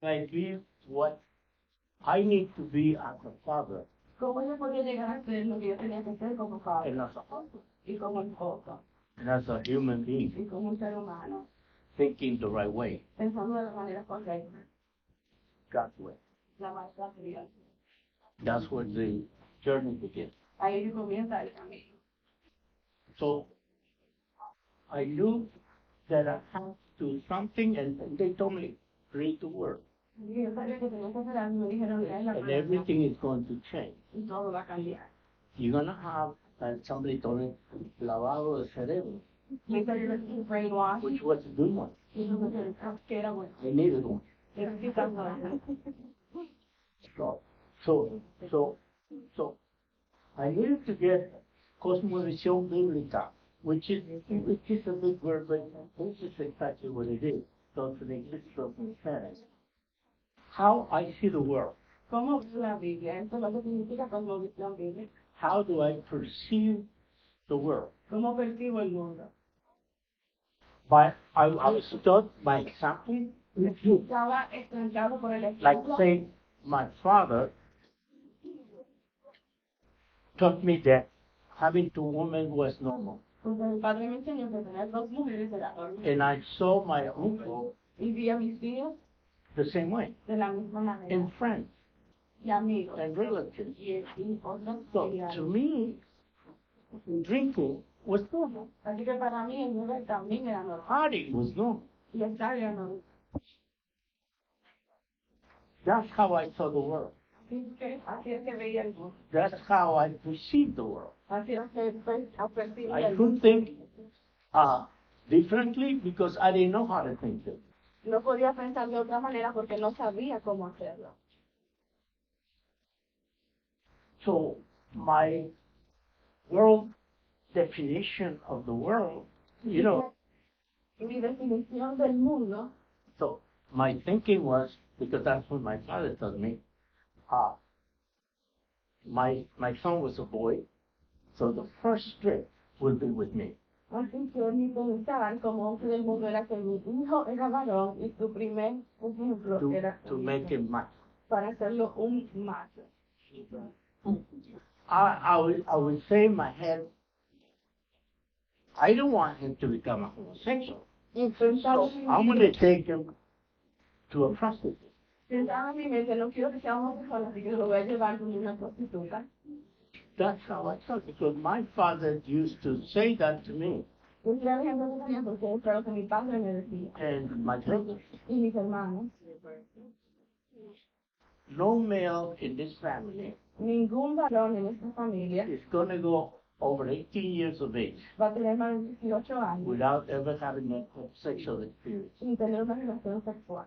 I be what I need to be as a father ¿Cómo yo podía llegar a ser lo que yo tenía que ser como padre and as a husband y como esposo and as a human being, y como un ser humano, thinking the right way, pensando de la manera correcta, God's way. la manera de Dios? That's where the journey begins. Ahí comienza el camino. So I knew that I had to do something, and they told me, read the word, Y yo sabía que tenía que hacer algo y me dijeron, lee la and palabra everything is going to change. y todo va a cambiar. You're going to have, somebody told me, lavado de cerebro, Me dijo, you're going to brainwash. which was a good one. Y yo me quedé, que era bueno. I needed one. Necesitando eso. So I needed to get cosmovisión bíblica, which is a big word, but this is exactly what it is. So it's an English Spanish. How I see the world. ¿Cómo veo la Biblia? Esto es lo que significa cosmovisión bíblica. How do I perceive the world? ¿Cómo percibo el mundo? I was taught by example. Estaba estancado por el Like ejemplo. say, my father taught me that having two women was normal. Porque mi padre me enseñó que tener dos mujeres era normal. And I saw my uncle Y vi a mis tíos the same way, de la misma manera. and friends Y amigos. and relatives. Y otros So familiares. to me, drinking was normal. Así que para mí el beber también era normal. Partying was normal. Y estar era normal. That's how I saw the world. Así es que veía el mundo. That's how I perceived the world. Así es que percibí I el couldn't mundo. think differently because I didn't know how to think it. No podía pensar de otra manera porque no sabía cómo hacerlo. So my world definition of the world, you know, Mi definición del mundo, so my thinking was, because that's what my father told me, my son was a boy, so the first trip would be with me. así que mi pensaban como hombre del mundo era que mi hijo era varón y su primer ejemplo era To make him mine. para hacerlo un macho. I would say in my head, I don't want him to become a homosexual. Y pensaba, So I'm going to take him to a prostitute. pensaba en mi mente, no quiero que sea homosexual, así que lo voy a llevar con una prostituta. That's how I thought, because my father used to say that to me Y ese era el ejemplo que tenía porque eso era lo que mi padre me decía. and my brothers. Y mis hermanos. No male in this family Ningún varón en esta familia is going to go over 18 years of age va a tener más de 18 años without ever having a sexual experience. sin tener una relación sexual,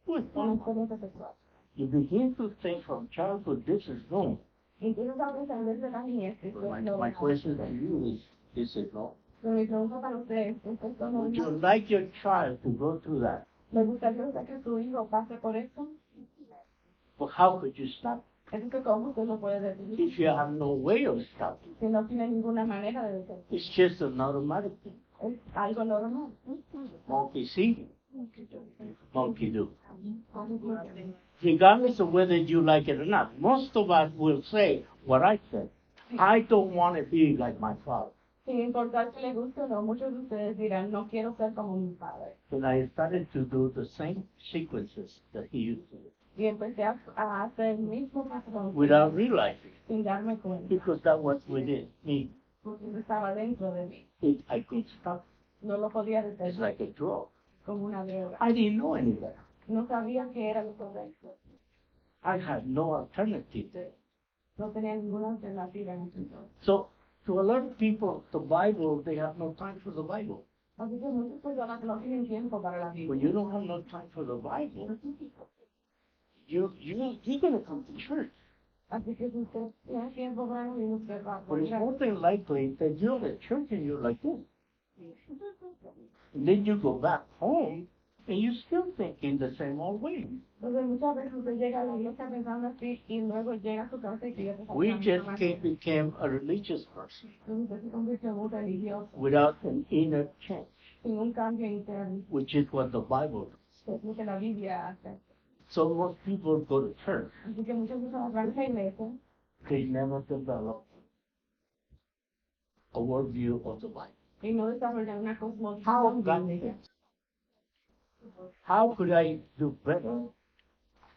una experiencia sexual. You begin to think from childhood, this is normal. Y empiezas a pensar desde la niñez que esto es My normal. question to you is it normal? Pero mi pregunta para ustedes es esto Would you normal. like your child to go through that? ¿Les gustaría usted que su hijo pase por esto? But how could you stop Es que cómo usted lo puede decidir if you have no way of stopping? si no tiene ninguna manera de decirlo. It's just an automatic thing. Es algo normal. Monkey see, monkey do. Regardless of whether you like it or not, most of us will say what I said. I don't want to be like my father. Sin importar si le guste o no, muchos de ustedes dirán, no quiero ser como mi padre. And I started to do the same sequences that he used to do Y empecé a hacer el mismo patrón without realizing, sin darme cuenta, because that was within me. porque estaba dentro de mí. I could stop. No lo podía It's detener like a drug. como una droga. I didn't know any better. No sabía que era lo correcto. I had no alternative there. No tenía ninguna alternativa en ese entonces. So, to a lot of people, the Bible, they have no time for the Bible. Así que muchas personas no tienen tiempo para la When Biblia. you don't have no time for the Bible, you're going to come to church. Así que si usted tiene tiempo para venir, usted va a But it's poder. more than likely that you're at church and you're like this. And then you go back home and you're still thinking the same old way. Entonces muchas veces usted llega a la iglesia pensando así y luego llega a su casa y sigue pensando We de la just misma manera. became a religious person Entonces usted se convirtió en un religioso without an inner change, sin un cambio interno, which is what the Bible does. que es lo que la Biblia hace. So most people go to church. Así que muchas personas van a la iglesia They never develop a worldview of the Bible. y no desarrollan una How cosmovisión God bíblica. How could I do better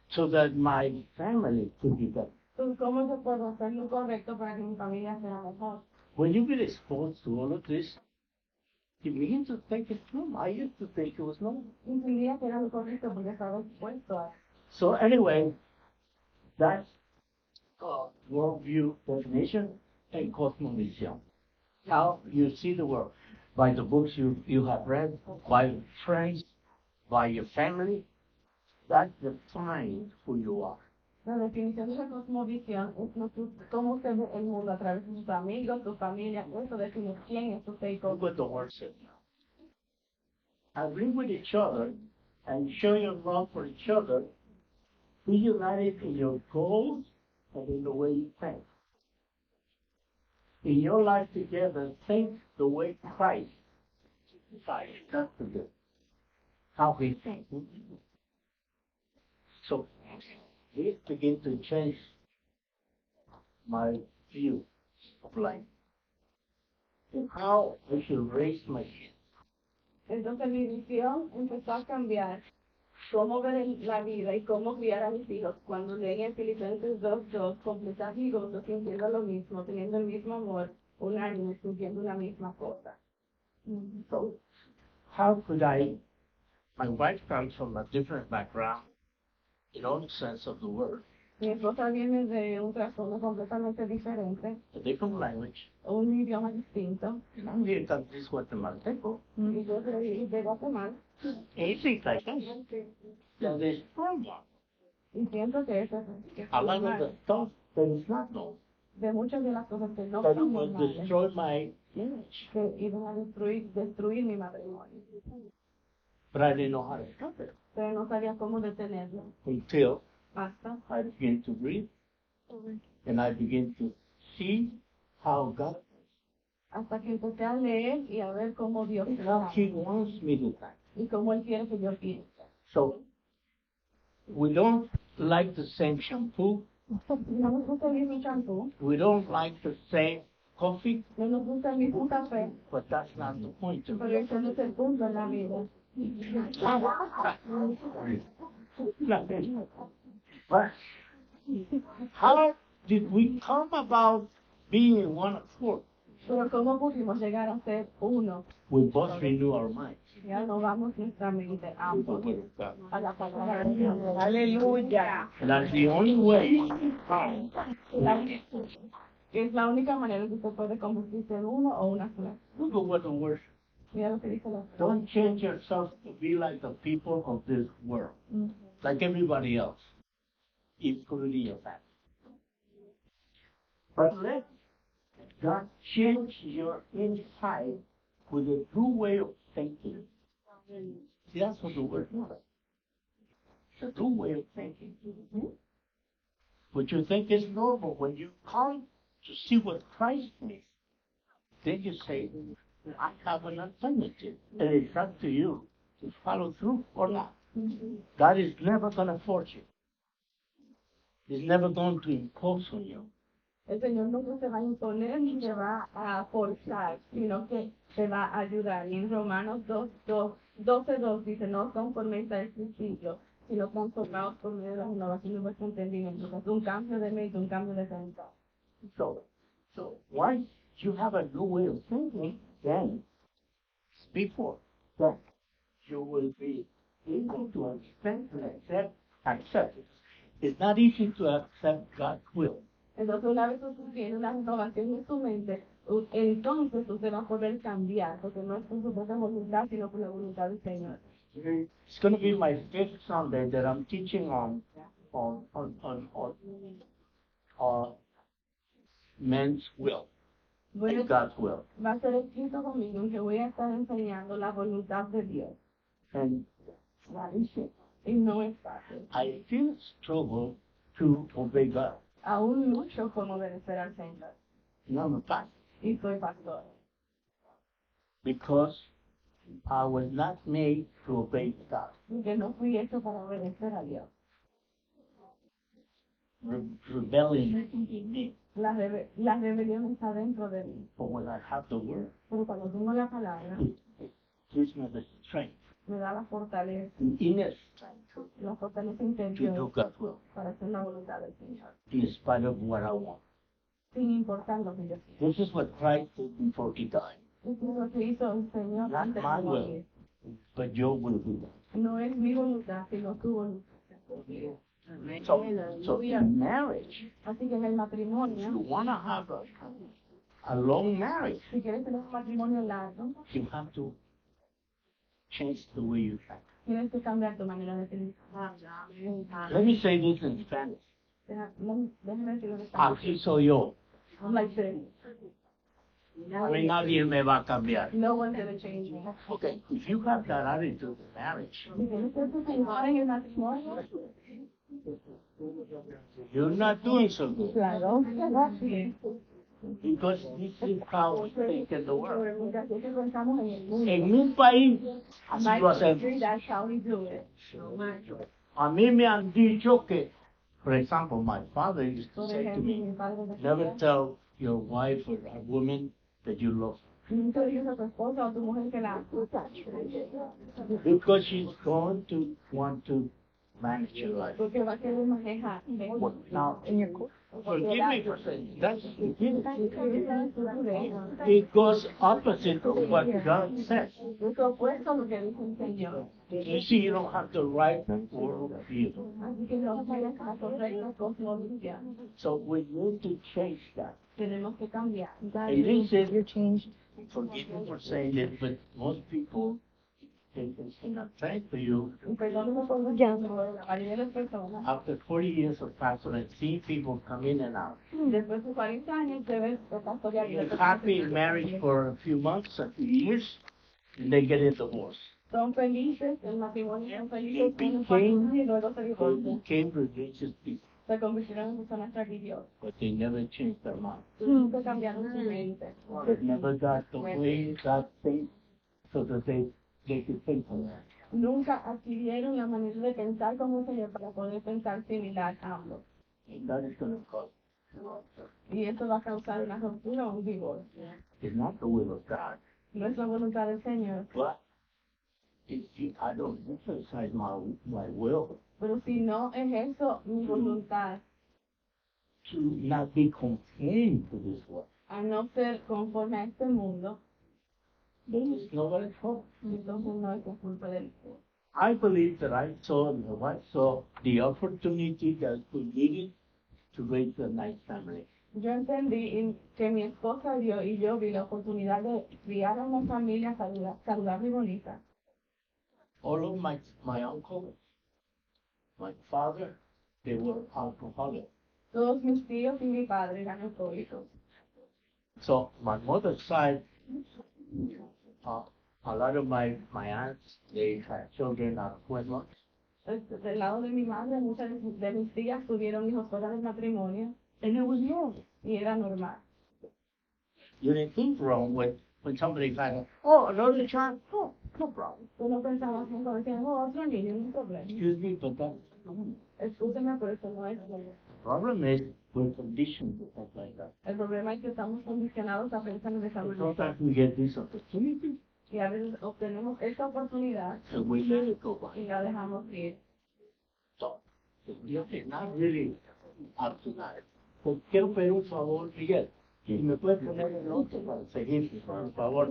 so that my family could be better? Entonces, ¿cómo yo puedo hacer lo correcto para que mi familia sea mejor? When you get exposed to all of this, you begin to think it's normal. I used to think it was normal. Entendía que era lo correcto porque estaba expuesto a... So anyway, that's worldview definition and cosmovision. How you see the world by the books you have read, by friends, by your family. That defines who you are. La definición de la cosmovisión es cómo se ve el mundo a través de sus amigos, su familia. Eso define quién es usted y Look cómo. what the word says now. Agree with each other and show your love for each other. Be united in your goals and in the way you think. In your life together, think the way Christ decided. That's the good. How he thinks. So this begin to change my view of life and how I should raise my kids. Entonces mi visión empezó a cambiar cómo ver la vida y cómo criar a mis hijos cuando leí en Filipenses 2:2, completar mi gozo sintiendo lo mismo, teniendo el mismo amor, unánime, sintiendo una misma cosa. So how could my wife comes from a different background, in all sense of the word, Mi esposa viene de un trasfondo completamente diferente, a different language, un idioma distinto, and I'm here to this Guatemalteco. y yo soy de Guatemala, And he thinks like this. That is normal. y siento que eso es A lot of the normal. stuff that is not normal, De muchas de las cosas que no that son will normales, destroy my image. que iban a destruir mi matrimonio. But I didn't know how to stop it Pero no sabía cómo detenerlo. until Hasta I began to read and I began to see how God que empecé a leer y a ver cómo Dios and how He trabaja wants me to think. y cómo Él quiere que yo piense. So we don't like the same shampoo. No nos gusta el mismo champú, We don't like the same coffee, no nos gusta el mismo café, but that's not the point of pero it. ese no es el punto en la vida. But how did we come about being in one accord? Pero cómo pudimos llegar a ser uno. We both renew our minds. Ya no vamos nuestra mente with the ambos Word of God. a la palabra de Dios. Aleluya. That's the only way. Es la única manera que usted puede convertirse en uno o una sola. Look at what the word. Mira lo que dice la Don't change yourself to be like the people of this world, like everybody else, including your family. But let God change your inside with a true way of thinking. See, that's what the word is. It's a true way of thinking. What you think is normal, when you come to see what Christ is, then you say, I have an alternative. And it's up to you to follow through or not. God is never going to force you. He's never going to impose on you. El Señor nunca se va a imponer ni se va a forzar, sino que te va a ayudar. Y en Romanos 12:2 dice, no conforméis a este siglo, sino conformados por medio de la renovación de vuestro entendimiento. Es un cambio de mente, un cambio de pensar. So once you have a new way of thinking, then before that you will be able to understand and accept. It's not easy to accept God's will. Entonces, una vez usted tiene una renovación en su mente, entonces usted va a poder cambiar, porque no es por su propia voluntad, sino por la voluntad del Señor. It's going to be my fifth Sunday that I'm teaching on men's will and God's will. Va a ser el quinto domingo en que voy a estar enseñando la voluntad de Dios. And it's not easy. Y no es fácil. I still struggle to obey God. Aún mucho por obedecer al Señor. And I'm a pastor Y soy pastor. because I was not made to obey God. Porque no fui hecho para obedecer a Dios. rebellion in me. La rebelión está dentro de mí. But when I have the word, Pero cuando tengo la palabra, it gives me the strength, me da la fortaleza, the inner strength la fortaleza to do interior God's will, para hacer la voluntad del Señor, in spite of what I want. sin importar lo que yo quiera. This is what Christ did before he died. Esto es lo que hizo el Señor Not antes my de will, morir. but your will be done. No es mi voluntad, sino tu voluntad. So in marriage, Así que en el if you matrimonio, want to have a long marriage, si quieres tener un matrimonio largo, you have to change the way you think. tienes que cambiar tu manera de pensar. Let me say this in Spanish. Déjame decirlo de esta Así soy yo. manera. Like this. A mí nadie me va a cambiar. No one's gonna change me. Okay, if you have that attitude in marriage, Si tienes ese pensar en el matrimonio, you're not doing so good. claro, sí. Because this is how we think in the world. Porque así es que pensamos en el mundo. En mi país, así My lo hacemos. country, that's how we do it. A mí me han dicho que, for example, my father used to Por say to ejemplo, me, mi padre decía, never tell your wife or a woman that you love her. nunca digas a tu esposa o a tu mujer que la Because she's going to want to manage your life. porque va a querer manejar. Now, forgive me for saying that. Eso It goes opposite of what God says. es opuesto a lo que dice el Señor. You see, you don't have the right worldview. Así que no tienes la correcta cosmovisión. So we need to change that. Tenemos que cambiar. And this is, forgive me for saying it, but most people, and I'm saying to you, Y perdóname por decirlo, la mayoría de las personas, after 40 years of pastoring, see people come in and out. después de 40 años, debes pastorear y They're happy in marriage for a few months, a few years, and they get a divorce. son felices, el matrimonio son felices, They con un became, familia y luego se they divorcian. became religious people, Se convirtieron en personas religiosas. but they never changed their mind. Nunca cambiaron su mente. They never got the way God thinks so that they could think like that. Nunca adquirieron la manera de pensar como el Señor para poder pensar similar a ambos. And that is going to cause. Y esto va a causar una ruptura o un divorcio. It's not the will of God, No es la voluntad del Señor. but if I don't exercise my will Pero si no ejerzo mi voluntad to not be conformed to this world, a no ser conforme a este mundo, then it's nobody's fault. entonces no es culpa del Señor. I believe that I saw and my wife saw the opportunity that we needed to raise a nice family. Yo entendí que mi esposa vio y yo vi la oportunidad de criar a una familia saludable y bonita. All of my uncles, my father, they were alcoholics. Todos mis tíos y mi padre eran alcohólicos. So my mother's side, a lot of my aunts, they had children out of wedlock. Del lado de mi madre, muchas de mis tías tuvieron hijos fuera del matrimonio And it was normal. y era normal. You didn't think wrong when somebody got, oh, another child, oh, no problem. Tú no pensabas en cuando decían, oh, otro niño, no hay problema. Excuse me, but that's normal. Escúchame, pero eso no es normal. The problem is we're conditioned to think like that. El problema es que estamos condicionados a pensar de esa And manera. sometimes we get this opportunity Y a veces obtenemos esta oportunidad and we let it go y by. la dejamos ir. So, it's not really up to that. Pues quiero pedir un favor, Miguel. Si me puedes poner el otro para seguir, por favor.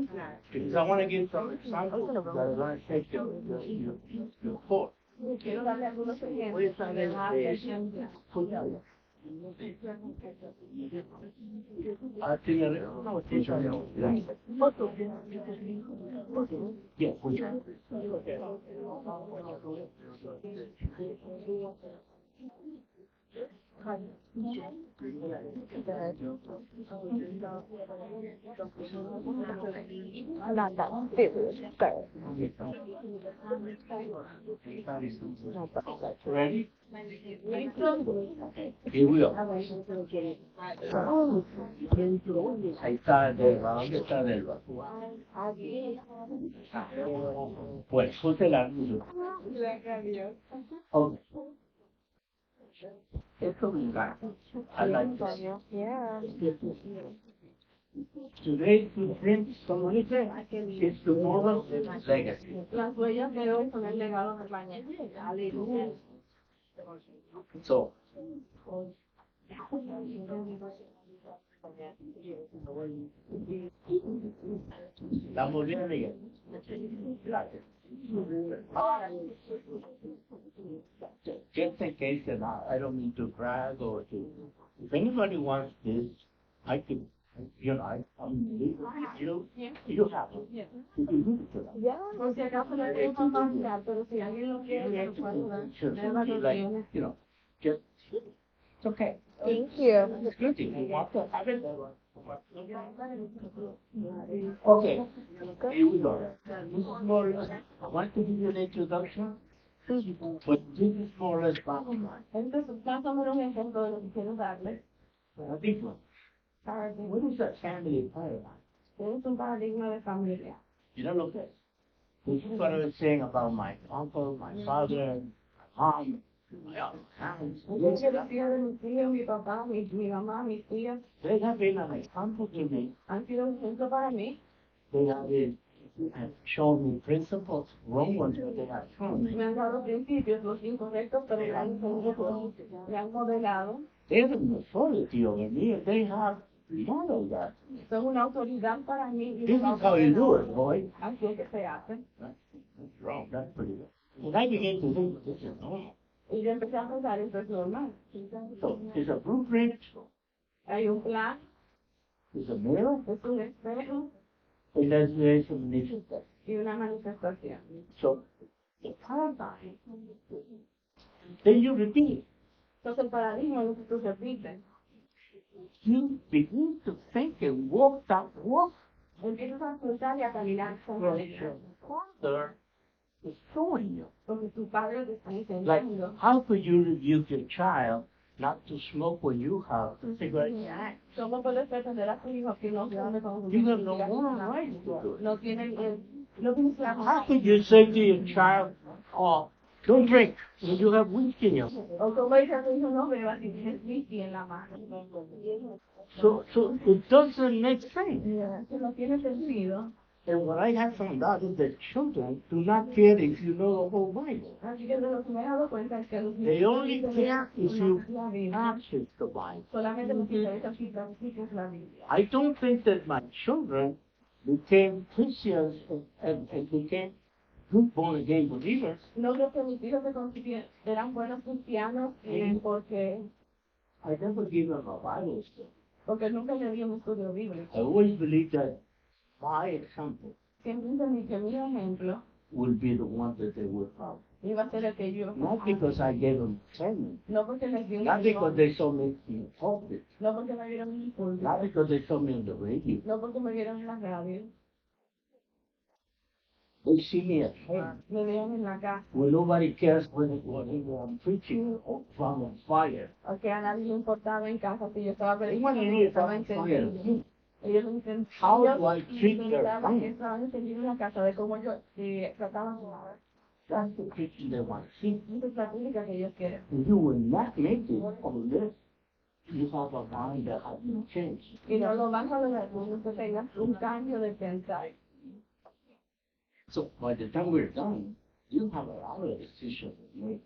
Because I want to give some examples that are going to take your course. Quiero darle algunos Voy a ejemplos. estar tiene una botella de agua. Yes, which one? Ready? Here we go. Ahí está Delva. ¿Dónde está Delva? Pues, ponte la luz. Ok. Eso me encanta. I like this. Yeah. Today's footprint, como dice, is tomorrow's legacy. Las huellas de hoy son el legado del mañana. Aleluya. So, estamos bien, Miguel. Gracias. Just in case you're not, I don't mean to brag or to. If anybody wants this, I can, you know, you have it. You can give it to them. Ya, por si acaso no hay que mandar, pero si alguien lo quiere, lo puede dar. Eva lo Like, tiene. you know, just, it's okay. Thank you. It's good if you want to have it. Okay, here we go. This is more or less, I want to give you an introduction, but this is more or less bottom line. Entonces, más o menos un ejemplo de lo que quiero darles. A big one. What is that family paradigm? Es un paradigma de familia. You don't look at it. This is what I was saying about my uncle, my father, my mom, my aunts. Yo decía de mis tíos, mi papá, mi mamá, mis tías, They have been an example to me. han sido un ejemplo para mí. They have shown me principles, wrong ones, but they have shown Me me. han dado principios, los incorrectos, pero me han modelado. They have an authority over me, and they have modeled that. Son una autoridad para mí. Y This me is how you do it, boy. Así es que se hace. That's wrong. That's pretty good. And I began to think, this is normal. Y yo empecé a pensar, esto es normal. So, there's a blueprint, Hay un plan, there's a mirror, es un espejo and there's a manifestation. y una manifestación. So, the paradigm, then you repeat. Entonces el paradigma es lo que tú repites. You begin to think and walk that walk. Empiezas a pensar y a caminar con ella. Father is showing you. Porque tu padre te está Like, enseñando. how could you rebuke your child not to smoke when you have cigarette? ¿Cómo puedes pretender a tu hijo que no come con You have no moral right to do it. No tienen no tienes la How could you say to your child, oh, don't drink when you have whiskey in your hand? O como dice a tu hijo, no bebas si tienes whisky en la mano. So it doesn't make sense. Que no tiene sentido. And what I have found out is that children do not care if you know the whole Bible. Así que de lo que me he dado cuenta es que los They niños only care if you la Biblia. practice the Bible. Solamente nos interesa si practicas la Biblia. I don't think that my children became Christians and became good born-again believers. No creo que mis hijos eran buenos cristianos porque I never gave them a Bible study. porque nunca le di un estudio bíblico. I always believed that my example Siempre entendí que mi ejemplo will be the one that they would follow. iba a ser el que yo. Not because I gave them training, No porque les di un not because sermón, they saw me in the pulpit, no porque me vieron en el púlpito, not because they saw me on the radio. no porque me vieron en la radio, They see me at home me vieron en la casa, when nobody cares whether I'm preaching or if I'm on fire. o que a nadie le importaba en casa si yo estaba They want to predicando, know si if I'm estaba on fire. entendiendo. Ellos entendían. How do I treat their Estaban home? entendiendo en la casa de cómo yo trataba de That's the preaching they want to see. esa es la pública que ellos quieren. And you will not make it unless you have a mind that has been changed. Y no lo van a lograr cuando usted tenga un cambio de pensar. So by the time we're done, you have a lot of decisions to make.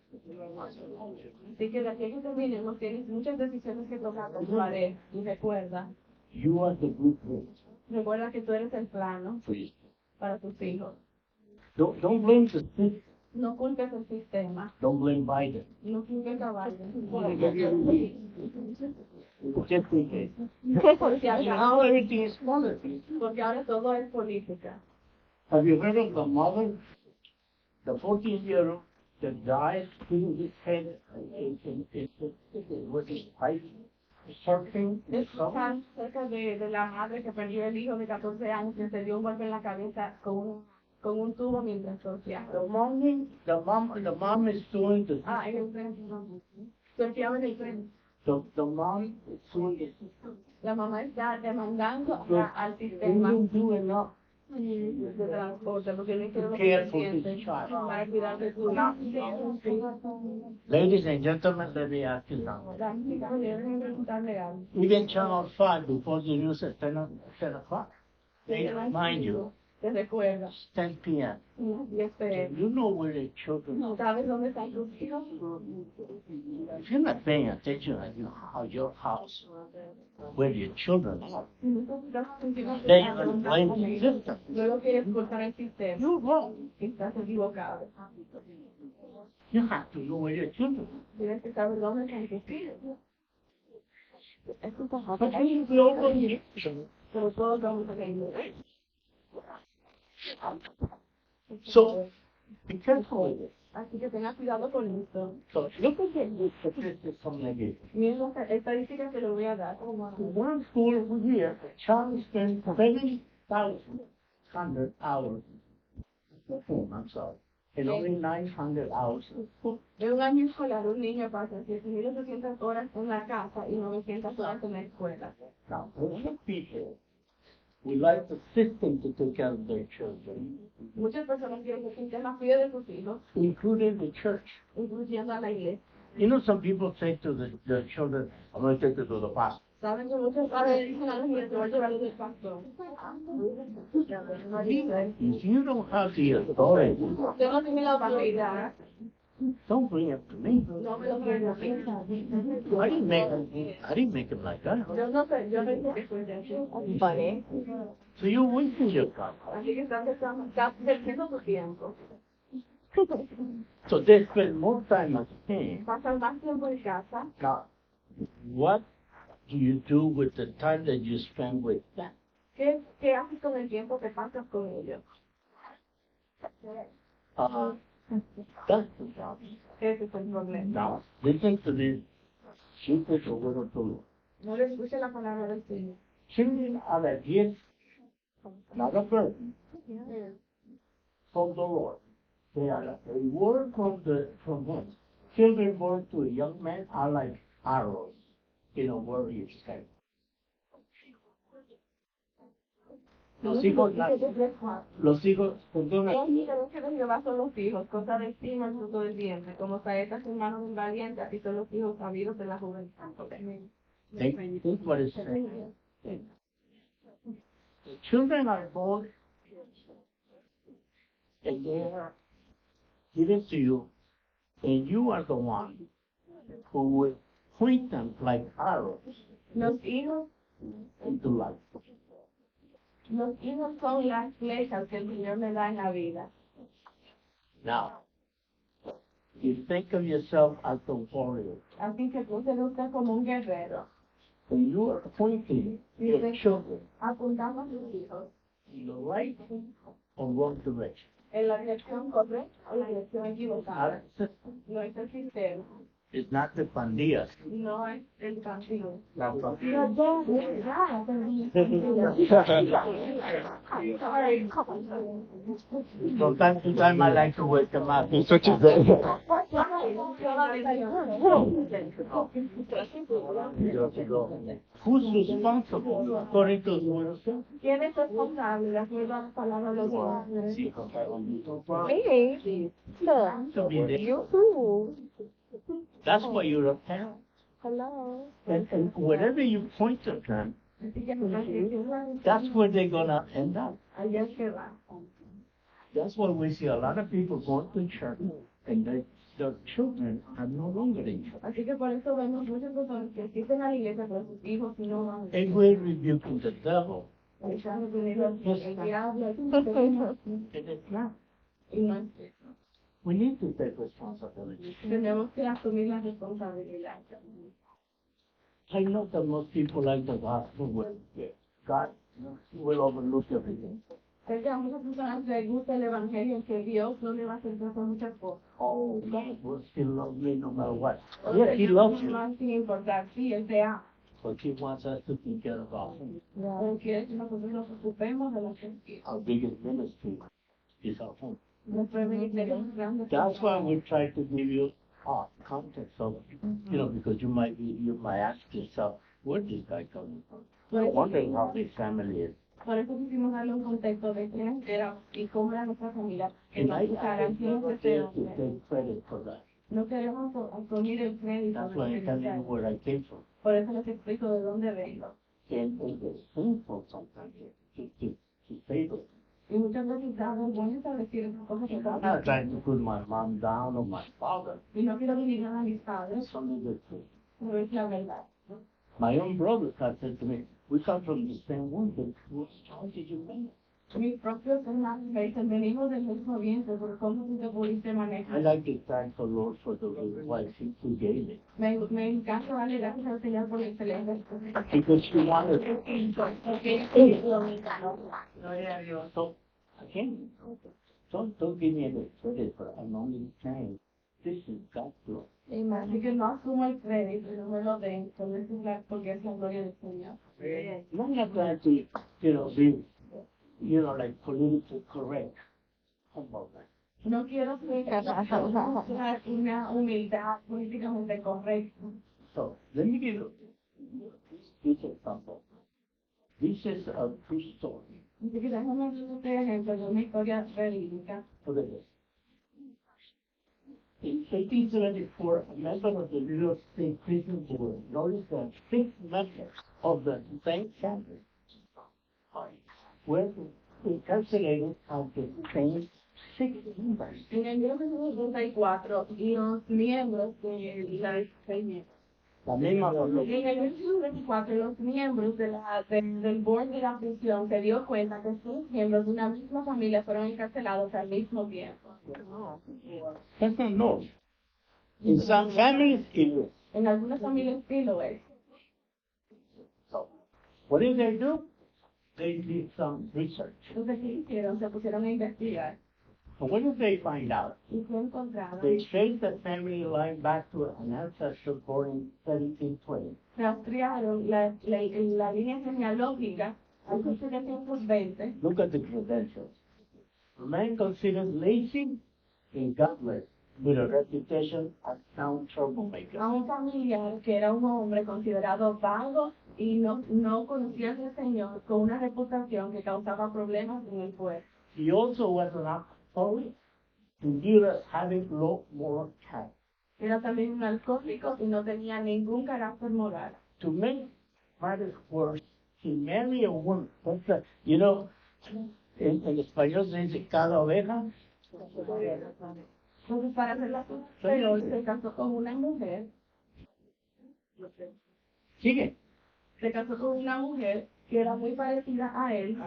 Así que de aquí a que terminemos tienes muchas decisiones que tomar con tu pareja. Y recuerda You are the blueprint que tú eres el plano for you. para tus hijos. Don't blame the system. No culpes el sistema, Don't blame Biden. no culpes a Biden. Just in case. Porque ahora, Now everything is politics. porque ahora todo es política. Have you heard of the mother, the 14-year-old that died, hitting his head with his pipe, surfing? Están cerca de la madre que perdió el hijo de 14 años que se dio un golpe en la cabeza con un tubo mientras surfeaba. The mom is suing the Ah, en el tren. Surfeaba en el tren. the mom is suing the system. La mamá está demandando They al sistema didn't do enough. de transporte, porque no quiero Care for this child. para cuidar de tu hijo. Ladies and gentlemen, let me ask you something. Las chicas deben preguntarle algo. Even Channel 5, before the news at 10 o'clock, they remind you, Te recuerda. 10 p.m. 10 p.m. You know where the children are. ¿Sabes dónde están tus hijos? If you're not paying attention at your house, where your children are, then you're going to blame the system. Luego quieres culpar el sistema. You're wrong. Estás equivocado. You have to know where your children are. Tienes que saber dónde están tus hijos. But you know, Pero todos vamos a reír. so, be careful with it. Así que tenga cuidado con esto. So, look at the statistics from Nigeria. Miren las estadísticas que le voy a dar. One school over here, a child spends 7,100 hours at home, I'm sorry, and only 900 hours at school. En un año escolar, un niño pasa 7.800 horas en la casa y 900 horas en la escuela. Now, a lot of people would like the system to take care of their children, Muchas personas quieren que el sistema cuide de sus hijos, including the church. incluyendo a la iglesia. You know, some people say to the children, I'm going to take it to the pastor. Saben que muchos padres dicen a los niños, te voy a llevar del pastor. If you don't have the authority, Usted no tiene la autoridad, don't bring it to me. no me lo quieren a mí. I didn't make it like that. Yo no sé, yo no sé qué fue de así. So you're wasting your time. Así que estás perdiendo tu tiempo. So they spend more time at home. Pasas más tiempo en casa. Now, what do you do with the time that you spend with them? ¿Qué haces con el tiempo que pasas con ellos? That's the problem. Ese es el problema. Now, listen to this. This is a little too. No le escuche la palabra del Señor. Children are a gift, not a burden, from the Lord. They are a reward from Him. Children born to a young man are like arrows in a warrior's hand. Los hijos, perdona, Los hijos de Jehová son los hijos, cosa de estima el fruto del vientre, como saetas en manos de un valiente, así son los hijos sabidos de la juventud. think what it's saying. The children are born and they are given to you, and you are the one who will point them like arrows Los hijos into life. son las flechas que el Señor me da en la vida. Now, you think of yourself as the warrior, Así que tú se buscas como un guerrero, and you are pointing your children apuntando a tus hijos in the right or wrong direction. en la dirección correcta o la dirección Not equivocada. the system. No es el sistema, It's not the pandillas. no es el camino. La Sorry. From time to time, I like to wake them up. Who's responsible according to the word of God? ¿Quién es responsable de acuerdo a las palabras de Dios? To be there. That's why you're a parent. Hello. And wherever you point at them, that's where they're gonna end up. Allá es que va. That's why we see a lot of people going to church and their children are no longer in church. Así que por eso vemos muchas personas que asisten a la iglesia, pero sus hijos no van. And we're rebuking the devil. Están reunidos el diablo, And it's not. y no es eso. We need to take responsibility. Tenemos que asumir la responsabilidad. I know that most people like the gospel where God will overlook everything. Sé que a muchas personas les gusta el evangelio, que Dios no le va a hacer caso a muchas cosas. Oh, God will still love me no matter what. Yes, He loves you, Más sin importar, sí, Él te ama. but He wants us to take care of our home. Él quiere que nosotros nos ocupemos de los hijos. Our biggest ministry is our home. Nuestro ministerio más grande. That's why we try to give you context of, because you might ask yourself, where did this guy come from? I wonder how his family is. Por eso quisimos darle un contexto de quiénes eran y cómo era nuestra familia, que And nos I usaran quiénes never es dare este to hombre. take credit for that. No queremos asumir el crédito That's de why lo I'm que telling you hicieron. where I came from. Por eso les explico de dónde vengo. And it is painful sometimes to say this. Y muchas veces da vergüenza decir esas cosas que I'm pasan. not trying to put my mom down or my father. Y no quiero denigrar a mis padres, It's only the truth. pero es la verdad. My own brothers have said to me, we come from the same womb, but how did you make it? Mis propios hermanos me dicen, venimos del mismo vientre, pero ¿cómo tú te pudiste I manejar? like to thank the Lord for the wife He gave me. Me encanta darle gracias al Señor por la excelente. Because she wanted it. Gloria a Dios. So, again, don't give me any credit for I'm only saying, this is God's glory. Así que no asumo el crédito, no me lo den, porque es la gloria del Señor. I'm not trying to, be, like politically correct. How about that? No quiero mostrar una humildad políticamente correcta. So, let me give you this example. This is a true story. Así que déjame dar este ejemplo de una historia verídica. Look at this. In 1874, a member of the New York State Prison Board noticed that 6 members of the same family were incarcerated at the same 6 members. En el 1974, los miembros de La misma En el 1924, los miembros del board de la prisión se dio cuenta que 6 miembros de una misma familia fueron encarcelados al mismo tiempo. That's not normal. In some families, it is. En algunas familias sí lo es. So, what did they do? They did some research. Entonces, ¿qué hicieron? Se pusieron a investigar. And what did they find out? ¿Y qué encontraron? They traced the family line back to an ancestor born in 1720. Rastrearon la línea genealógica al 1720. Look at the credentials. A man considered lazy and godless, with a reputation as sound troublemaker. A un familiar que era un hombre considerado vago y no conocía al Señor, con una reputación que causaba problemas en el pueblo. He also was an alcoholic and viewed as having low moral character. Era también un alcohólico y no tenía ningún carácter moral. To make matters worse, he married a woman. En español se dice cada oveja. Entonces, para hacer la cosa peor, se casó con una mujer. Sigue. Se casó con una mujer que era muy parecida a él.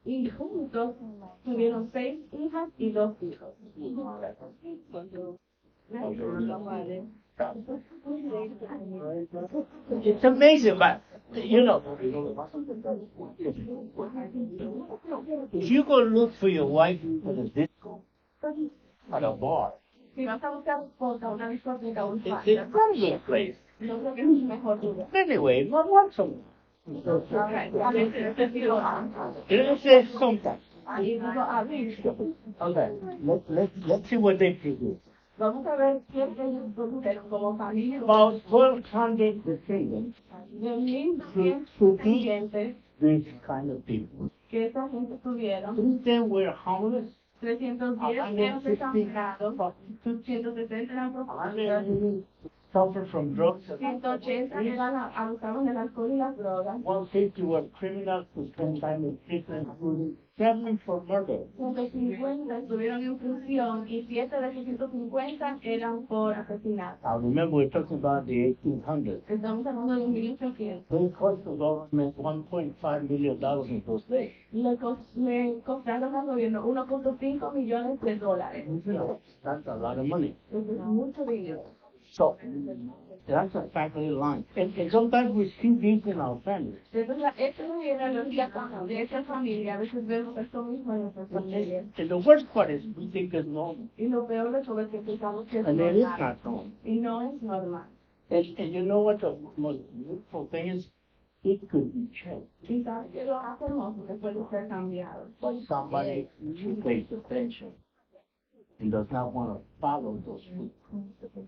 Y juntos tuvieron 6 hijas y 2 hijos. It's amazing, but if you go look for your wife at a disco, at a bar, Si vas a buscar esposa, una discoteca, un it's parque, a good place. no creo que es el mejor lugar. Anyway, not want some. A veces te digo, It says sometimes. y digo, a ver, Okay, let's see what they produce. vamos a ver qué ellos produjeron como familia. About 1,200 descendants, De 1,100 descendientes this kind of people. que esa gente tuvieron, 3 of them were homeless. 310 eran desamparados, 160 eran prostitutas, 180 suffered from drugs. 180 eran abusados del alcohol y las drogas, 150 were criminals who spent time in prison, including 7 for murder. 150 estuvieron en prisión y 7 de esos 150 eran por asesinato. Now remember, we're talking about the 1800s. Estamos hablando de los 1800. They cost the government $1.5 million in those days. Le costaron al gobierno 1.5 millones de dólares. That's a lot of money. Eso es mucho dinero. So, that's a family line. And sometimes we see this in our families. Esta es la genealogía de esta familia. A veces vemos esto mismo en nuestras familias. And the worst part is we think it's normal. Y lo peor de todo es que pensamos que es And it is normal. not normal. Y no es normal. And you know what the most beautiful thing is? It could be changed. Y sabes que lo hace hermoso que puede ser cambiado. But somebody who pays attention and does not want to follow those rules.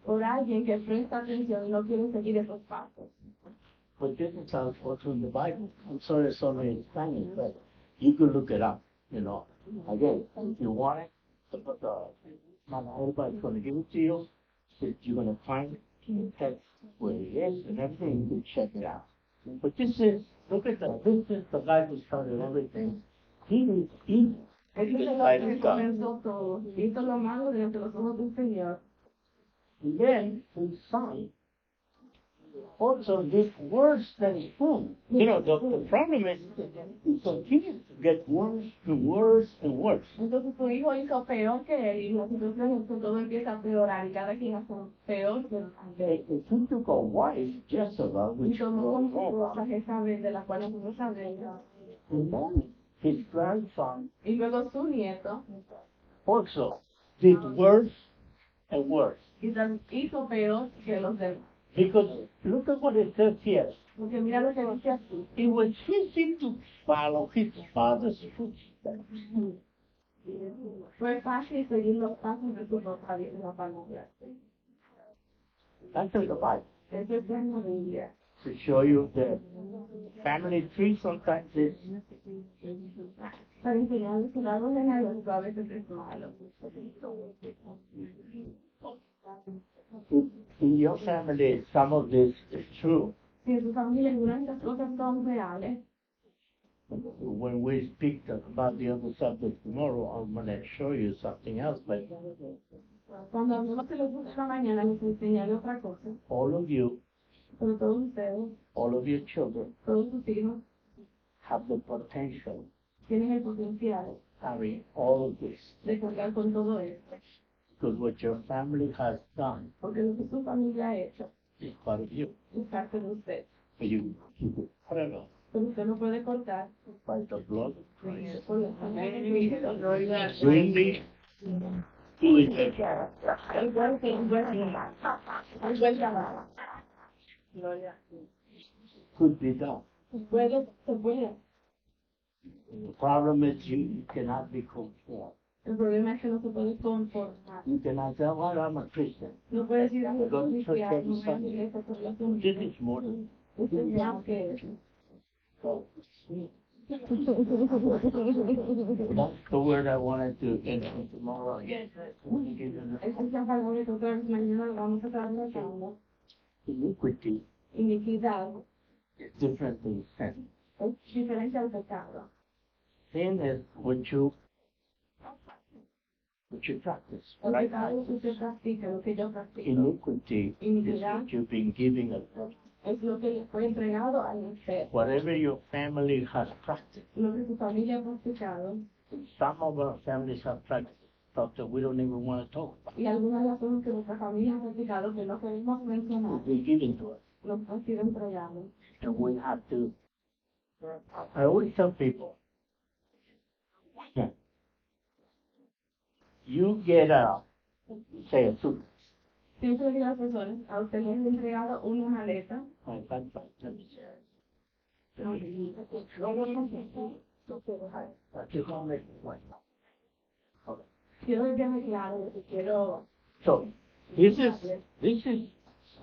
Por alguien que presta atención y no quiere seguir esos pasos. But this is also in the Bible. I'm sorry it's only in Spanish, but you could look it up, you know. Again, if you want it, not everybody's going to give it to you. If you're going to find the text where it is and everything, you can check it out. But this is, look at that. This is the guy who started everything. He Él es el que comenzó todo, hizo lo malo delante de los ojos del Señor. And then his son also did worse than his son. You know, the problem is he continues to get worse and worse and worse. Entonces su hijo hizo peor que él y la situación es que todo empieza a empeorar y cada quien hace peor que él. He took a wife, Jezebel, Y which tomó con su Jezabel, de la cual nosotros sabemos. and then his grandson Y luego su nieto also did worse and worse. hizo peor que los demás. Because look at what it says here. Porque mira lo que dice aquí. It was easy to follow his father's footsteps. Fue fácil seguir los pasos de su papá, dice la palabra. That's in the Bible. Eso es en la Biblia. To show you the family tree sometimes is Para enseñarles que el árbol genealógico a veces es malo. in your family some of this is true. Si en tu familia algunas de estas cosas son reales, When we speak about the other subject tomorrow, I'm going to show you something else. But cuando hablemos de los esta mañana les enseñaré otra cosa. all of you, Pero todos ustedes, all of your children todos sus hijos, have the potential tienen el potencial to carry all of this. de cargar con todo esto. Because what your family has done Porque lo que su familia ha hecho is part of you. es parte de usted. But you could cut it off Pero usted no puede cortar by the blood of Christ. por la sangre de Cristo. Really do it. El buen trabajo. Gloria. Could be done. Se puede. The problem is you cannot be conformed. El problema es que no se puede conformar. You cannot say, well, I'm a Christian. No puedes ir a la Go to church iglesia, every no voy a la Sunday. iglesia por la This is more than Eso es más que eso. so. That's the word I wanted to enter tomorrow again. Esa es la palabra que otra vez mañana lo vamos a estar tratando. Iniquity Iniquidad is different than sin. es diferente al pecado. Sin is what you practice, El right? pecado es lo que usted practica, lo que yo practico. Iniquity is what you've been giving us. Es lo que le fue entregado al ser. Whatever your family has practiced. Lo que su familia ha practicado. Some of our families have practiced stuff that we don't even want to talk about. Y algunas de las cosas que nuestra familia ha practicado que no queremos mencionar, It's been given to us. nos han sido entregados. And we have to. I always tell people, you get say a suit. Siempre digo a las personas, a usted les he entregado una maleta. Quiero dejarme claro de que quiero. So this is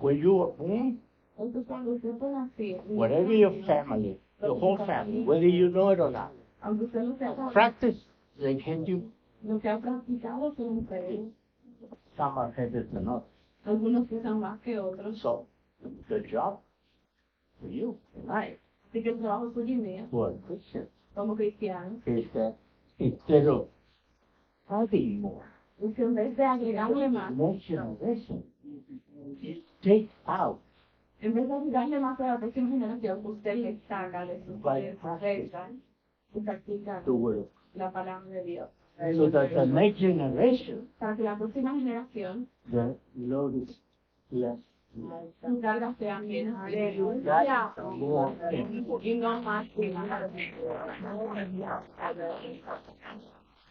when you are born, Entonces cuando usted fue nacido, whatever your family, your whole family, whether you know it or not, aunque usted lo sepa, practice they hit you. lo que ha practicado son ustedes. Some are headed than others. Algunos pesan más que otros. So the job for you and I, Así que el trabajo suyo y mío, who are Christians, como cristianos, is that instead of having more, es que en vez de agregarle más, next generation, you take out en vez de agregarle más a la próxima generación, usted le saca de sus reglas y practica the word. la palabra de Dios. So that the next generation, Para que la próxima generación, the load is less. sus cargas sean menos. More. Y no más que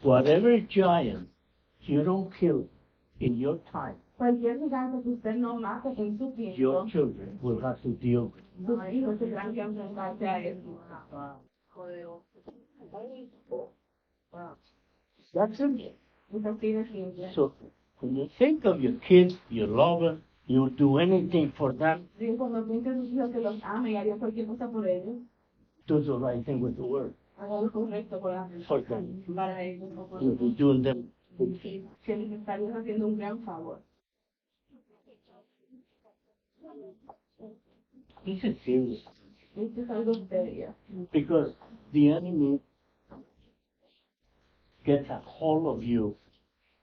Whatever giant you don't kill in your time, cualquier gigante que usted no mate en su tiempo, your children will have to deal with. sus hijos tendrán que enfrentarse a eso. That's it. Es así de simple. So when you think of your kids, you love them, You'll do anything for them. Digo, cuando piensen sus hijos que los amen y harían cualquier cosa por ellos, Do the right thing with the word. haga lo correcto por la For them. para ellos o por You'll be doing them. que les estarías haciendo un gran favor. This is serious. Esto es algo serio. Because the enemy gets a hold of you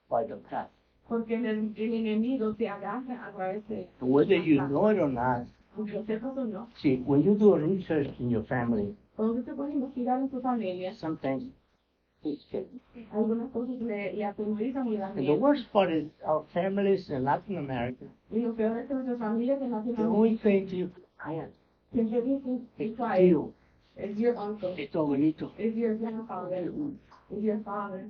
by the past. Porque el enemigo te agarra a través de Whether you know it or not, lo sepas o no. see, when you do a research in your family, Cuando usted se pone a investigar en su familia, sometimes it's scary. algunas cosas le atemorizan y dan And the miedo. worst part is our families in Latin America, Y lo peor es que nuestras familias en they always Latinoamérica say to you, "Ian, siempre dicen, it's it's tío, it's your uncle, it's abuelito." it's your grandfather, it's your father.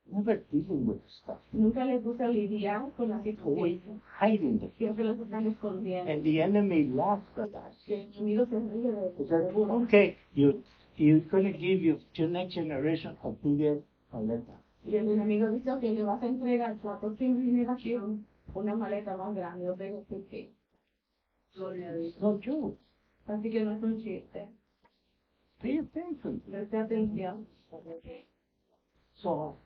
Never dealing with stuff. Nunca les gusta lidiar con la Always situación. hiding it. Siempre los están escondiendo. And the enemy laughs at us. Que el enemigo se ríe de He says, okay, you're going to give your next generation a bigger maleta. Y el enemigo dice, ok, le vas a entregar a la próxima generación una maleta más grande, no tengo que. It's not true. Así que no es un chiste. Pay attention. Preste atención. So,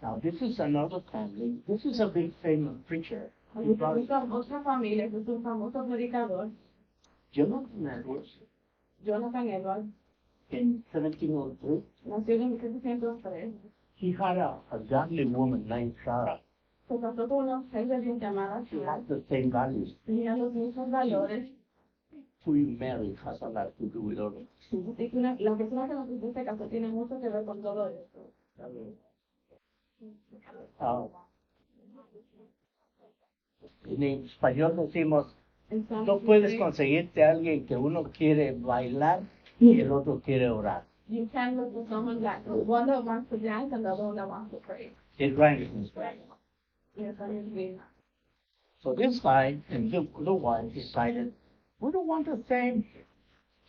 now this is another family. This is a big famous preacher. Así que otra familia, que es un famoso predicador, Jonathan Edwards, Jonathan Edwards, in 1703, nació en 1703. he had a godly woman named Sarah. Se casó con una mujer bien llamada She Sarah. had the same values. Tenía los mismos valores. Who you marry has a lot to do with all of it. Así que la persona con la que usted se casó tiene mucho que ver con todo esto. En español decimos, Entonces, no puedes conseguirte a alguien que uno quiere bailar y el otro quiere orar. you can look for someone that one that wants to dance and the other one that wants to pray. It rhymes. Yes, I agree. So this guy and the wife decided, we don't want the same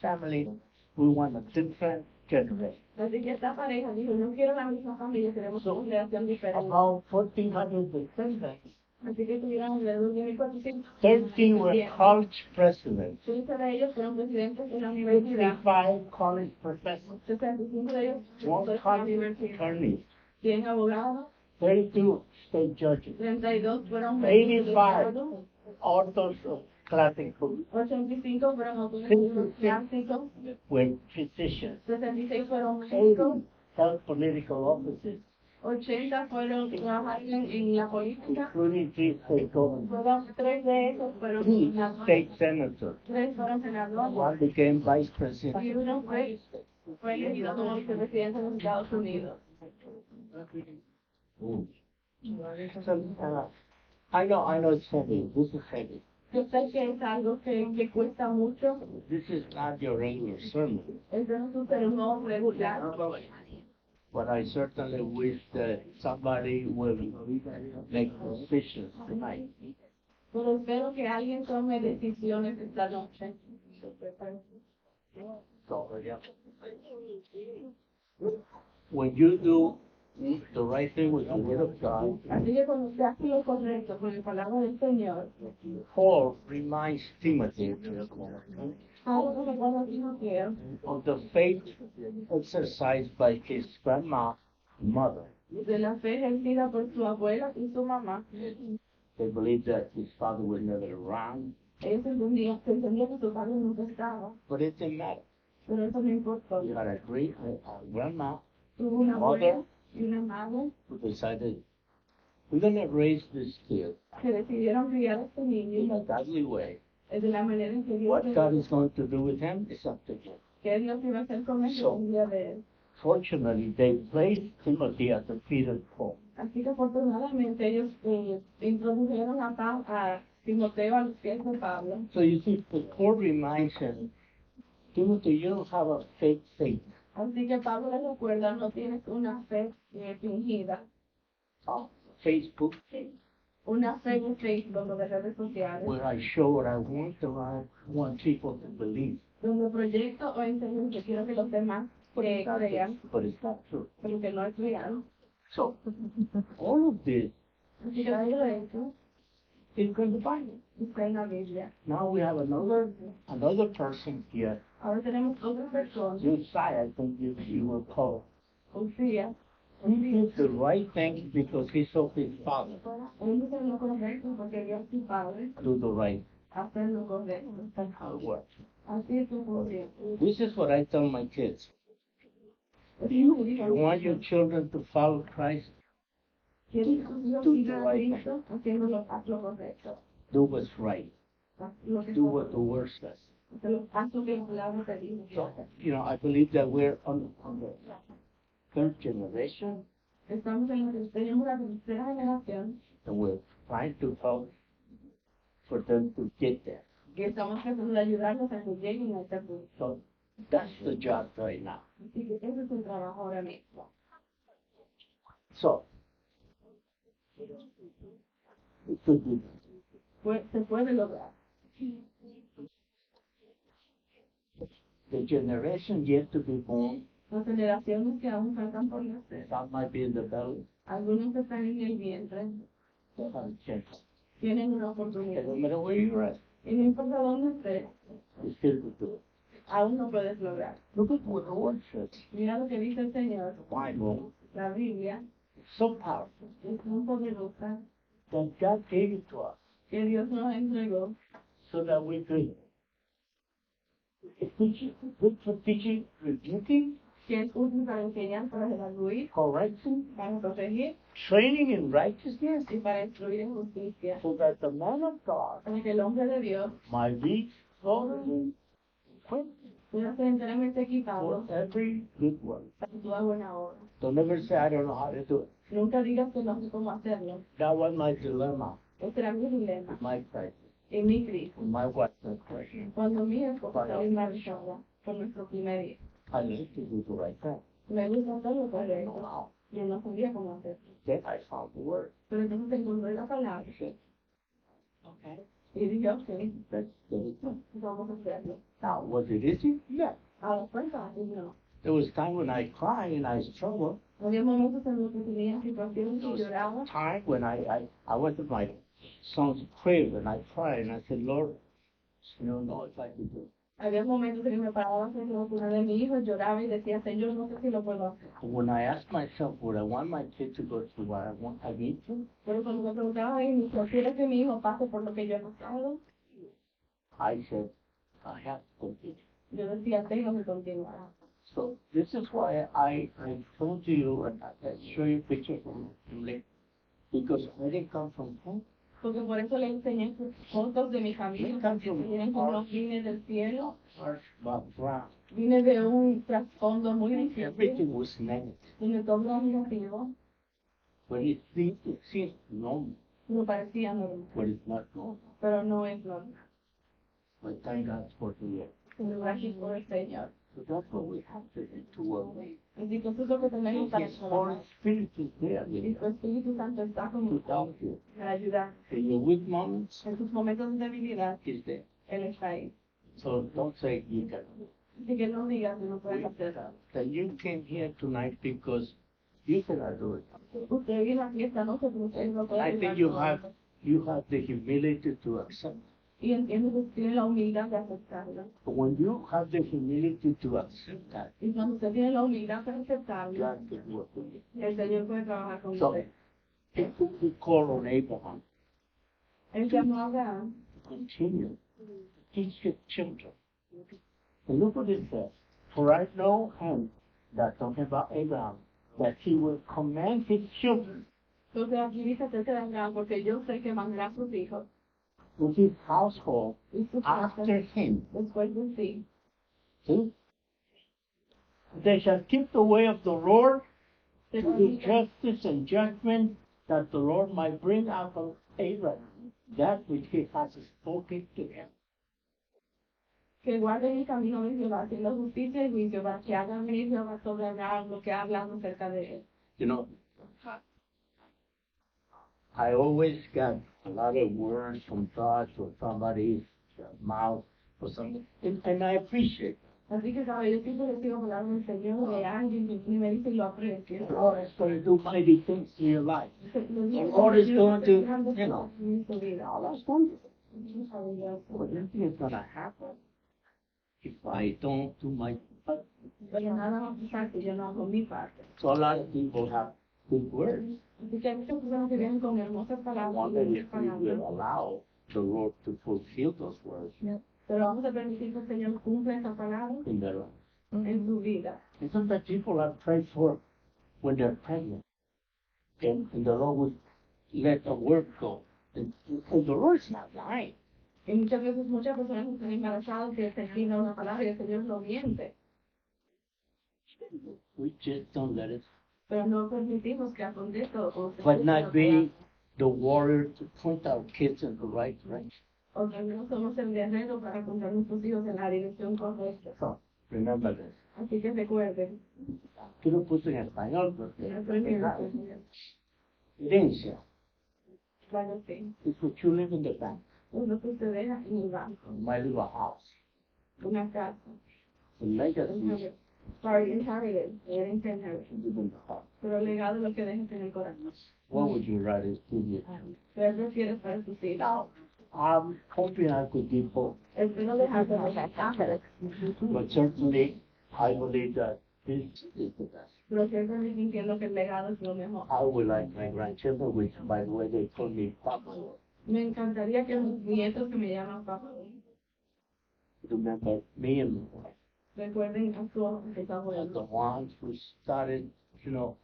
family, we want a different generation. Así que esta pareja dijo, no quiero la misma familia, queremos una generación diferente. About 1,400 descendants. Así que tuvieron alrededor de 1400. 13 were college presidents, 15 de ellos fueron presidentes de la universidad. 55 college professors, 65 de ellos one profesores de la college universidad. attorneys, 100 abogados, 32 state judges, 32 fueron 85 authors of classic books, 85 fueron autores de libros 56 clásicos, were physicians, 66 fueron 80 médicos, held political offices, 80 fueron trabajaron en la política, including 3 state governors, fueron 3 de esos fueron 3 senadores, state senators, 3 fueron senadores, one became vice president. y uno fue elegido como vicepresidente de los Estados Unidos. So, I know it's heavy. This is heavy. Yo sé que es algo que cuesta mucho, This is not your regular sermon. este no es un sermón regular, But I certainly wish that somebody will make decisions tonight. pero espero que alguien tome decisiones esta noche. So, yeah. When you do the right thing with the Word of God, Así que cuando usted hace lo correcto con la palabra del Señor, Paul reminds Timothy algo que recuerda a Timoteo of the faith exercised by his grandma and mother. de la fe ejercida por su abuela y su mamá. They believed that his father was never around, Ellos entendían que su padre nunca estaba, but it didn't matter. pero eso no importó. You had a great grandma Tuvo una abuela y una madre who decided, we're going to raise this kid que decidieron criar a este in niño a godly way. de la manera en que Dios What le God is going to do with him is up to him. que Dios iba a hacer con él un día de él. Fortunately, they placed Timothy at the feet of Paul. Así que afortunadamente ellos introdujeron a Timoteo a los pies de Pablo. So you see, Paul reminds him, Timothy, you don't have a fake faith. Así que Pablo les recuerda, no tienes una fe fingida, Facebook, una fe en Facebook o de redes sociales, where I show what I want people to believe. donde proyecto o enseño que quiero que los demás crean, But it's not true. pero que no es real. So, all of this Así que todo esto is in the Bible. está en la Biblia. Now we have another person here. Ahora tenemos otra persona, Josiah, I think you will call. Usías. He did the right thing because he saw his father Él hizo lo correcto porque vio a su padre do the right. hacer lo correcto. That's how it works. Así es como bien. This is what I tell my kids. You want your children to follow Christ? ¿Quieres que tus hijos Do the sigan a right Cristo haciendo lo correcto? Do what's right. Lo que Do what the word says. haz lo que la palabra te dice. So, I believe that we're on the third generation, Tenemos la tercera generación and we're trying to help for them to get there. y estamos tratando de ayudarlos a que lleguen a este punto. So that's the job right now. Así que ese es el trabajo ahora mismo. So it could be Se puede lograr. the generation yet to be born. Las generaciones que aún faltan por nacer. Some might be in the belly. Algunos están en el vientre. They have a chance. Tienen una And oportunidad. no matter where you're at, Y no importa dónde estés, you still will do it. aún no puedes lograr. Look at what the word says. Mira lo que dice el Señor. The Bible La Biblia is so powerful es muy poderosa that God gave it to us que Dios nos entregó so that we could teach, good for teaching, rebuking, que es útil para enseñar, para redarguir, correcting, para corregir training in righteousness, y para instruir en justicia. so that the man of God Para que el hombre de Dios might be thoroughly equipped pueda ser enteramente for equipado every good work. para toda buena obra. Don't ever say, I don't know how to do it. Nunca digas que no sé cómo hacerlo. That was my dilemma, Ese era mi dilema my crisis, y mi crisis. my wife was pregnant. Cuando mi esposa salió embarazada por nuestro primer hijo. I need to do the right thing. Me gusta hacer lo I don't know correcto. how. Yo no sabía cómo hacerlo. Then I found the word. Pero entonces encontré la palabra I said, okay, y dije, ok, let's do it. vamos a hacerlo. Now, was it easy? Yeah. A los fácil, no. There was time when I cried and I struggled. Había momentos en los que tenía situaciones There y was lloraba. time when I went to my son's crib and I cried and I said, Lord, you don't know if I can do it. Había momentos en que me paraba frente a la cuna de mi hijo, lloraba y decía, Señor, no sé si lo puedo hacer. When I asked myself, would I want my kid to go through what I need to? Pero cuando me preguntaba, ¿quieres que mi hijo pase por lo que yo he pasado? I said, I have to continue. Yo decía, tengo que continuar. So this is why I told you and I show you pictures from family, because I didn't come from home. Porque por eso le enseñé fotos de mi familia, que vienen como los vine del cielo. Harsh background. Vine de un trasfondo muy difícil, Everything was negative. donde todo era negativo, But it seems normal, no parecía normal, but it's not normal. pero no es normal. But thank God for the Pero gracias por el Señor. So that's what we have to do to work. Así que eso es lo que tenemos para His Holy trabajar. Spirit is there Y tu Espíritu Santo está con to nosotros help you. para ayudar. In your weak moments, En tus momentos de debilidad, He's there. Él está ahí. So don't say you can. Así que no digas que no puedes hacerlo. That you came here tonight because you cannot do it. Usted vino aquí esta noche porque usted no puede I think you have the humility to accept. y entiendo que usted tiene la humildad de aceptarlo. But when you have the humility to accept that, Y cuando usted tiene la humildad de aceptarlo, God can work with you. el Señor puede trabajar con So, usted. people who call on Abraham, Él llamó a Abraham continue to teach his children. And look what it says. For I know him, that's talking about Abraham, that he will command his children Entonces aquí dice acerca de Abraham, porque yo sé que mandará a sus hijos with his household y su casa after him. después de sí. See? They shall keep the way of the Lord Se to do guarden- justice and judgment, that the Lord might bring out of Abraham that which he has spoken to him. Que guarden el camino de Jehová, haciendo justicia y juicio, para que hagan venir Jehová sobre Abraham lo que ha hablado acerca de él. You know, I always got a lot of words from God or somebody's mouth or something, and I appreciate it. Así que, ¿sabes? Yo siempre recibo palabras del Señor de alguien y me dice y lo aprecio. The Lord is going to do mighty things in your life. The Lord is going to, you know, all that's wonderful. But nothing is going to happen if I don't do my part. Pero nada va a pasar si yo no hago mi parte. So a lot of people have good words. Así que hay muchas personas que vienen con hermosas I palabras y wonder bellas if we will palabras. allow the Lord to fulfill those words Pero vamos a permitir que el Señor cumpla esa palabra in their life. en su vida. And sometimes people are prayed for when they're pregnant. And the Lord would let the word go. And the Lord's not lying. Y muchas veces muchas personas están embarazadas y el Señor da una palabra y el Señor lo miente. We just don't let it. Pero no permitimos que acontezca o se But cumpla la not being palabra. the warrior to point our kids in the right direction. O también no somos el guerrero para contar a nuestros hijos en la dirección correcta. So, remember this. Así que recuerden. Aquí lo puse en español, porque Claro, herencia sí. is what you live in the bank. Es lo que usted deja en el banco. You might leave a house. Una casa. The legacy Inherited. Herencia inherited. is in the heart. Pero el legado es lo que dejas en el corazón. What would you rather give you? ¿Qué prefieres para tus hijos? Now, I'm hoping I could give both. Espero dejarte los mensajes. But certainly, I believe that this is the best. Pero ciertamente entiendo que el legado es lo mejor. I would like my grandchildren, which, by the way, they call me Papa, Me encantaría que mis nietos que me llaman papá remember me and my wife recuerden a sus as the abuelos. ones who started, you know,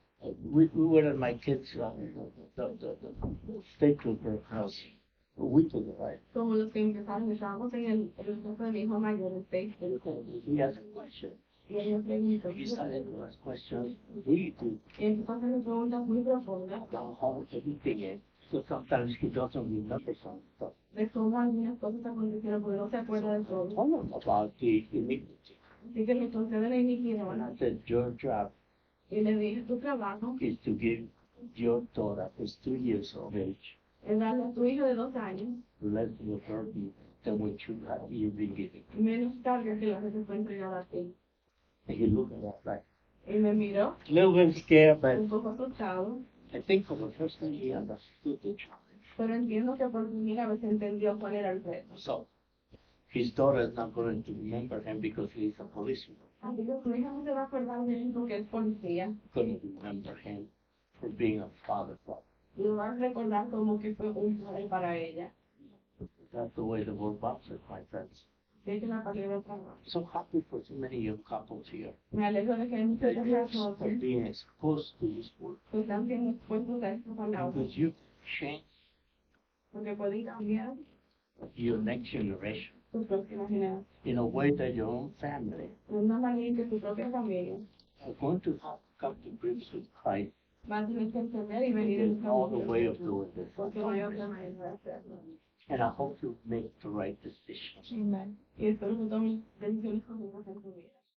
we were at my kids' the state trooper house a week ago, right? Como los que empezaron, estábamos en el grupo de mi hijo mayor, el 6 He has a question. y él me preguntó. He started to ask questions really deep Y empezó a hacer preguntas muy profundas about how everything is. So sometimes he doesn't remember some stuff. de cómo algunas cosas acontecieron porque no se acuerda de todo. Tell him about the iniquity. Así que me concede la iniquidad. And I said, your job Y le dije, tu trabajo is to give your daughter, who's 2 years of age, es darle a tu hijo de 2 años less of a burden than what you've been giving. menos carga que la que se fue entregada a ti. And he looked at us like, Y me miró a little bit scared, but un poco asustado, I think for the first time he understood the challenge. pero entiendo que por primera vez entendió cuál era el reto. So, his daughter is not going to remember him because he's a policeman. Así que su hija no se va a acordar de él porque es policía. Going to remember him for being a father. Y lo va a recordar como que fue un padre para ella. That's the way the world works, my friends. De que la palabra trabajo. So happy for so many young couples here. Me alegro de que hay muchos casados For being exposed to this word. que están siendo expuestos a esta palabra. Because you change Porque pueden cambiar your next generation su próxima generación. in a way that your own family De una manera que su propia familia are going to have to come to grips with Christ. va a tener que entender y venir en There's no other way of doing this. porque no hay otra manera de hacerlo. And I hope you make the right decision. Amen. Y espero que tomen decisiones correctas en su vida.